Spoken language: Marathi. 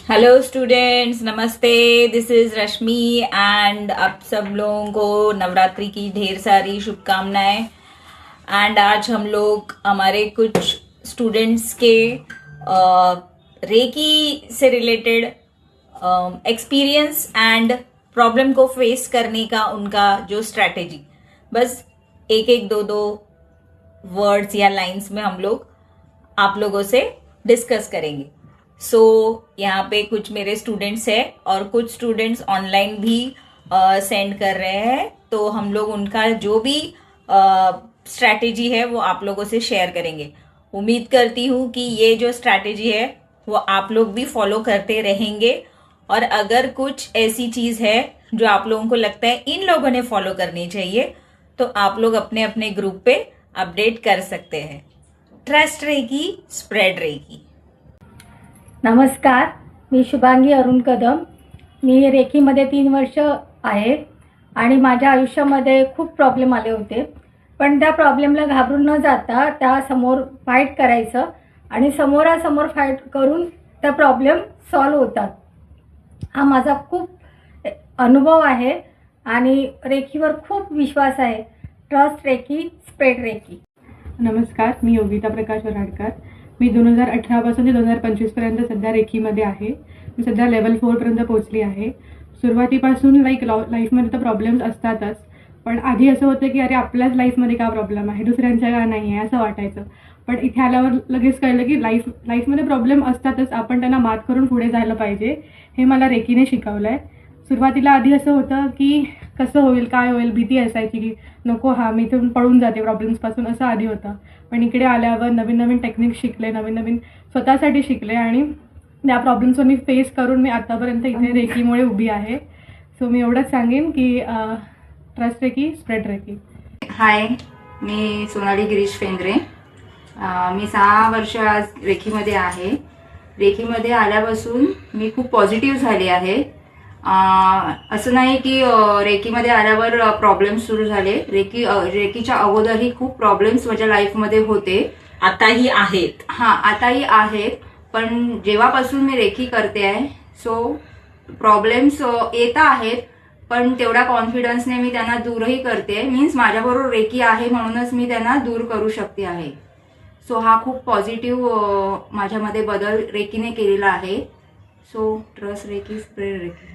Hello students, Namaste. This is Rashmi end आप सब लोगों को नवरात्रि की ढेर सारी शुभकामनाएं। एंड आज हम लोग हमारे कुछ स्टूडेंट्स के रेकी से रिलेटेड एक्सपीरियंस एंड प्रॉब्लम को फेस करने का उनका जो स्ट्रैटेजी, बस एक एक दो दो वर्ड्स या लाइंस में हम लोग आप लोगों से डिस्कस करेंगे। यहाँ पे कुछ मेरे स्टूडेंट्स हैं और कुछ स्टूडेंट्स ऑनलाइन भी सेंड कर रहे हैं, तो हम लोग उनका जो भी स्ट्रैटेजी है वो आप लोगों से शेयर करेंगे। उम्मीद करती हूँ कि ये जो स्ट्रैटेजी है वो आप लोग भी फॉलो करते रहेंगे, और अगर कुछ ऐसी चीज है जो आप लोगों को लगता है इन लोगों ने फॉलो करनी चाहिए, तो आप लोग अपने अपने ग्रुप पे अपडेट कर सकते हैं। Trust reiki, spread reiki. नमस्कार, मी शुभांगी अरुण कदम। मी रेकीमध्ये 3 वर्ष आहे आणि माझ्या आयुष्यामध्ये खूप प्रॉब्लेम आले होते, पण त्या प्रॉब्लेमला घाबरून न जाता त्यासमोर फाईट करायचं आणि समोरासमोर फाईट करून त्या प्रॉब्लेम सॉल्व होतात। हा माझा खूप अनुभव आहे आणि रेकीवर खूप विश्वास आहे। Trust reiki, spread reiki. नमस्कार, मी योगिता प्रकाश वराडकर। मी 2018 पासून ते 2025 पर्यंत सध्या रेकीमध्ये आहे। मी सध्या लेवल 4 पर्यंत पोहोचली आहे। सुरुवातीपासून लाईफमध्ये तर प्रॉब्लेम्स असतातच, पण आधी असं होतं की अरे आपल्याच लाईफमध्ये का प्रॉब्लेम आहे, दुसऱ्यांच्या का नाही आहे असं वाटायचं। पण इथे आल्यावर लगेच कळलं की लाईफमध्ये प्रॉब्लेम असतातच, आपण त्यांना मात करून पुढे जायला पाहिजे। हे मला रेकीने शिकवलं आहे। सुरुवातीला आधी असं होतं की कसं होईल, काय होईल, भीती असायची की नको मी इथून पळून जाते प्रॉब्लेम्सपासून, असं आधी होतं। पण इकडे आल्यावर नवीन नवीन टेक्निक्स शिकले, नवीन नवीन स्वतःसाठी शिकले आणि त्या प्रॉब्लेम्सवर मी फेस करून मी आतापर्यंत इथे रेकीमुळे उभी आहे। सो मी एवढंच सांगेन की ट्रस्ट रेकी, स्प्रेड रेकी। हाय, मी सोनाली गिरीश फेंद्रे। मी 6 वर्ष आज रेकीमध्ये आहे। रेकीमध्ये आल्यापासून मी खूप पॉझिटिव्ह झाले आहे। असं नाही की रेकीमध्ये आल्यावर प्रॉब्लेम्स सुरू झाले। रेकीच्या अगोदरही खूप प्रॉब्लेम्स माझ्या लाईफमध्ये होते, आताही आहेत। आताही आहेत, पण जेव्हापासून मी रेकी करते आहे सो प्रॉब्लेम्स येत आहेत, पण तेवढ्या कॉन्फिडन्सने मी त्यांना दूरही करते। मीन्स माझ्याबरोबर रेकी आहे म्हणूनच मी त्यांना दूर करू शकते आहे। सो हा खूप पॉझिटिव्ह माझ्यामध्ये बदल रेकीने केलेला आहे। So trust reiki, spread recce.